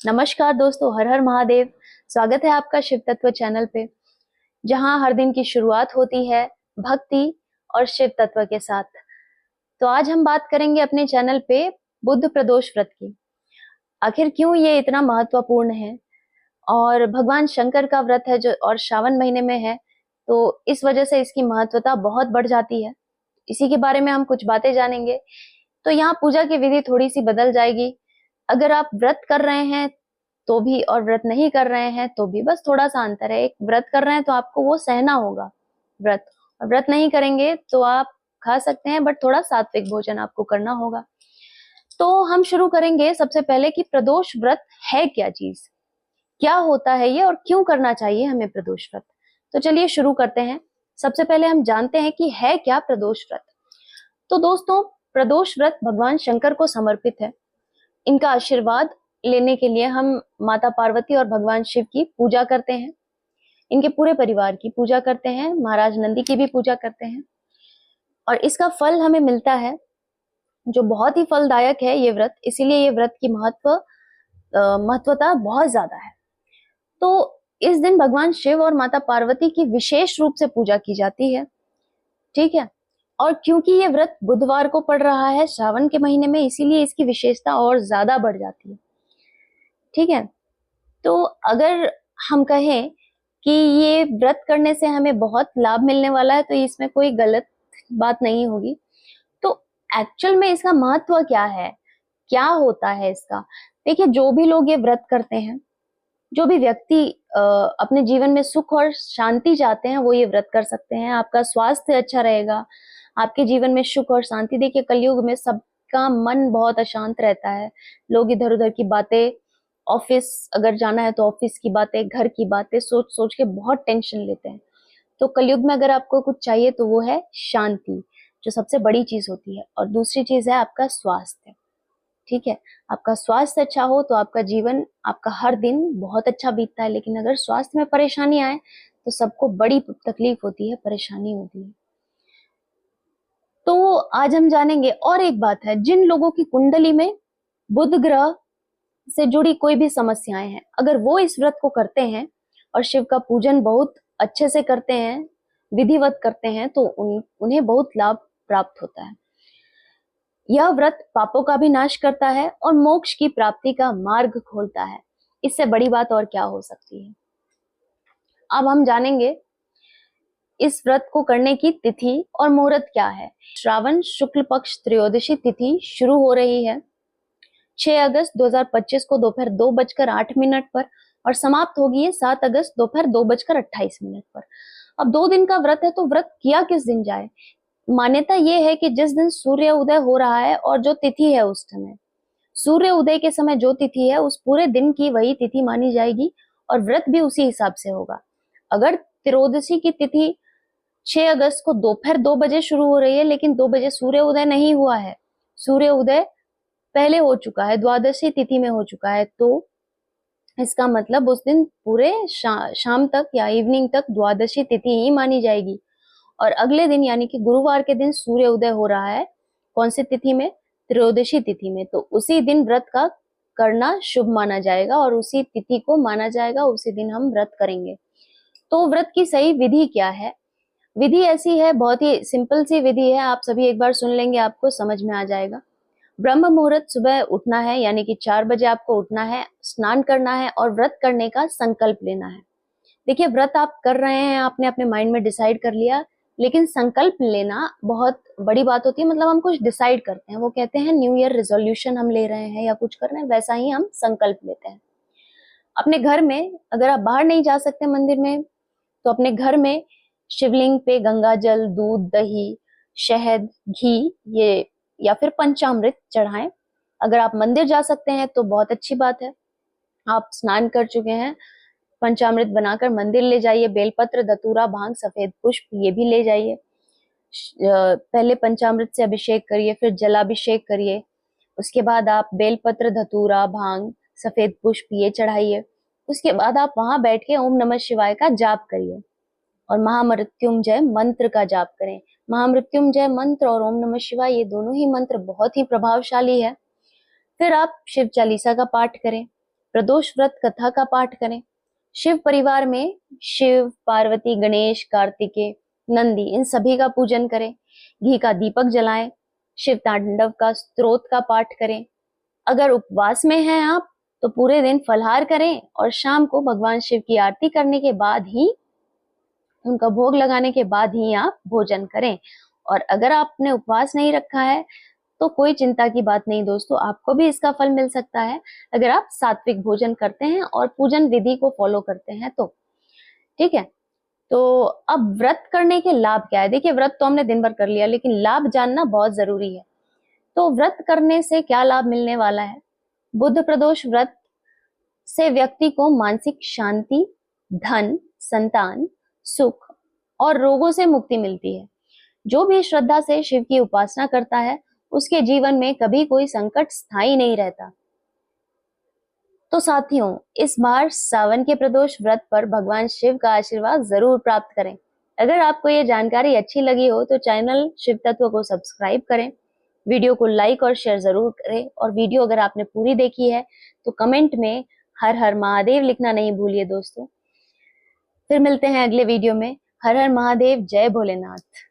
नमस्कार दोस्तों, हर हर महादेव। स्वागत है आपका शिव तत्व चैनल पे, जहां हर दिन की शुरुआत होती है भक्ति और शिव तत्व के साथ। तो आज हम बात करेंगे अपने चैनल पे बुध प्रदोष व्रत की। आखिर क्यों ये इतना महत्वपूर्ण है, और भगवान शंकर का व्रत है जो और श्रावण महीने में है, तो इस वजह से इसकी महत्वता बहुत बढ़ जाती है। इसी के बारे में हम कुछ बातें जानेंगे। तो यहाँ पूजा की विधि थोड़ी सी बदल जाएगी। अगर आप व्रत कर रहे हैं तो भी, और व्रत नहीं कर रहे हैं तो भी, बस थोड़ा सा अंतर है। एक व्रत कर रहे हैं तो आपको वो सहना होगा व्रत, और व्रत नहीं करेंगे तो आप खा सकते हैं, बट थोड़ा सात्विक भोजन आपको करना होगा। तो हम शुरू करेंगे सबसे पहले कि प्रदोष व्रत है क्या चीज, क्या होता है ये, और क्यों करना चाहिए हमें प्रदोष व्रत। तो चलिए शुरू करते हैं। सबसे पहले हम जानते हैं कि है क्या प्रदोष व्रत। तो दोस्तों, प्रदोष व्रत भगवान शंकर को समर्पित है। इनका आशीर्वाद लेने के लिए हम माता पार्वती और भगवान शिव की पूजा करते हैं, इनके पूरे परिवार की पूजा करते हैं, महाराज नंदी की भी पूजा करते हैं, और इसका फल हमें मिलता है जो बहुत ही फलदायक है ये व्रत। इसीलिए ये व्रत की महत्वता बहुत ज्यादा है। तो इस दिन भगवान शिव और माता पार्वती की विशेष रूप से पूजा की जाती है, ठीक है। और क्योंकि ये व्रत बुधवार को पड़ रहा है श्रावण के महीने में, इसीलिए इसकी विशेषता और ज्यादा बढ़ जाती है, ठीक है। तो अगर हम कहें कि ये व्रत करने से हमें बहुत लाभ मिलने वाला है, तो इसमें कोई गलत बात नहीं होगी। तो एक्चुअल में इसका महत्व क्या है, क्या होता है इसका। देखिए, जो भी लोग ये व्रत करते हैं, जो भी व्यक्ति अपने जीवन में सुख और शांति चाहते हैं, वो ये व्रत कर सकते हैं। आपका स्वास्थ्य अच्छा रहेगा, आपके जीवन में सुख और शांति। देखिए, कलयुग में सबका मन बहुत अशांत रहता है। लोग इधर उधर की बातें, ऑफिस अगर जाना है तो ऑफिस की बातें, घर की बातें सोच सोच के बहुत टेंशन लेते हैं। तो कलयुग में अगर आपको कुछ चाहिए तो वो है शांति, जो सबसे बड़ी चीज होती है। और दूसरी चीज है आपका स्वास्थ्य, ठीक है। आपका स्वास्थ्य अच्छा हो तो आपका जीवन, आपका हर दिन बहुत अच्छा बीतता है। लेकिन अगर स्वास्थ्य में परेशानी आए तो सबको बड़ी तकलीफ होती है, परेशानी होती है। तो आज हम जानेंगे। और एक बात है, जिन लोगों की कुंडली में बुध ग्रह से जुड़ी कोई भी समस्याएं हैं, अगर वो इस व्रत को करते हैं और शिव का पूजन बहुत अच्छे से करते हैं, विधिवत करते हैं, तो उन्हें बहुत लाभ प्राप्त होता है। यह व्रत पापों का भी नाश करता है और मोक्ष की प्राप्ति का मार्ग खोलता है। इससे बड़ी बात और क्या हो सकती है। अब हम जानेंगे इस व्रत को करने की तिथि और मुहूर्त क्या है। श्रावण शुक्ल पक्ष त्रयोदशी तिथि शुरू हो रही है 6 अगस्त 2025 को दोपहर 2:08 पर, और समाप्त होगी ये 7 अगस्त दोपहर 2:28 पर। अब 2 दिन का व्रत है, तो व्रत किया किस दिन जाए। मान्यता ये है कि जिस दिन सूर्य उदय हो रहा है और जो तिथि है उस समय, सूर्य उदय के समय जो तिथि है उस पूरे दिन की वही तिथि मानी जाएगी, और व्रत भी उसी हिसाब से होगा। अगर त्रयोदशी की तिथि 6 अगस्त को दोपहर 2 बजे शुरू हो रही है, लेकिन 2 बजे सूर्य उदय नहीं हुआ है, सूर्य उदय पहले हो चुका है, द्वादशी तिथि में हो चुका है, तो इसका मतलब उस दिन पूरे शाम तक या इवनिंग तक द्वादशी तिथि ही मानी जाएगी। और अगले दिन यानी कि गुरुवार के दिन सूर्य उदय हो रहा है, कौन सी तिथि में, त्रयोदशी तिथि में, तो उसी दिन व्रत का करना शुभ माना जाएगा और उसी तिथि को माना जाएगा, उसी दिन हम व्रत करेंगे। तो व्रत की सही विधि क्या है। विधि ऐसी है, बहुत ही सिंपल सी विधि है, आप सभी एक बार सुन लेंगे आपको समझ में आ जाएगा। ब्रह्म मुहूर्त सुबह उठना है, यानी कि 4 बजे आपको उठना है, स्नान करना है और व्रत करने का संकल्प लेना है। देखिए, व्रत आप कर रहे हैं, आपने अपने माइंड में डिसाइड कर लिया, लेकिन संकल्प लेना बहुत बड़ी बात होती है। मतलब हम कुछ डिसाइड करते हैं, वो कहते हैं न्यू ईयर रेजोल्यूशन हम ले रहे हैं या कुछ कर रहे हैं, वैसा ही हम संकल्प लेते हैं। अपने घर में, अगर आप बाहर नहीं जा सकते मंदिर में, तो अपने घर में शिवलिंग पे गंगा जल, दूध, दही, शहद, घी, ये या फिर पंचामृत चढ़ाएं। अगर आप मंदिर जा सकते हैं तो बहुत अच्छी बात है, आप स्नान कर चुके हैं, पंचामृत बनाकर मंदिर ले जाइए। बेलपत्र, धतूरा, भांग, सफेद पुष्प ये भी ले जाइए। पहले पंचामृत से अभिषेक करिए, फिर जलाभिषेक करिए। उसके बाद आप बेलपत्र, धतूरा, भांग, सफेद पुष्प ये चढ़ाइए। उसके बाद आप वहां बैठ के ओम नमः शिवाय का जाप करिए और महामृत्युंजय मंत्र का जाप करें। महामृत्युंजय मंत्र और ओम नमः शिवाय ये दोनों ही मंत्र बहुत ही प्रभावशाली है। फिर आप शिव चालीसा का पाठ करें। प्रदोष व्रत कथा का पाठ करें। शिव परिवार में शिव, पार्वती, गणेश, कार्तिकेय, नंदी इन सभी का पूजन करें। घी का दीपक जलाएं। शिव तांडव का स्तोत्र का पाठ करें। अगर उपवास में हैं आप तो पूरे दिन फलाहार करें और शाम को भगवान शिव की आरती करने के बाद ही, उनका भोग लगाने के बाद ही आप भोजन करें। और अगर आपने उपवास नहीं रखा है तो कोई चिंता की बात नहीं दोस्तों, आपको भी इसका फल मिल सकता है अगर आप सात्विक भोजन करते हैं और पूजन विधि को फॉलो करते हैं तो। ठीक है, तो अब व्रत करने के लाभ क्या है? देखिए, व्रत तो हमने दिन भर कर लिया, लेकिन लाभ जानना बहुत जरूरी है। तो व्रत करने से क्या लाभ मिलने वाला है? बुध प्रदोष व्रत से व्यक्ति को मानसिक शांति, धन, संतान, सुख और रोगों से मुक्ति मिलती है। जो भी श्रद्धा से शिव की उपासना करता है उसके जीवन में कभी कोई संकट स्थायी नहीं रहता। तो साथियों, इस बार सावन के प्रदोष व्रत पर भगवान शिव का आशीर्वाद जरूर प्राप्त करें। अगर आपको ये जानकारी अच्छी लगी हो तो चैनल शिव तत्व को सब्सक्राइब करें, वीडियो को लाइक और शेयर जरूर करें, और वीडियो अगर आपने पूरी देखी है तो कमेंट में हर हर महादेव लिखना नहीं भूलिए दोस्तों। फिर मिलते हैं अगले वीडियो में। हर हर महादेव, जय भोलेनाथ।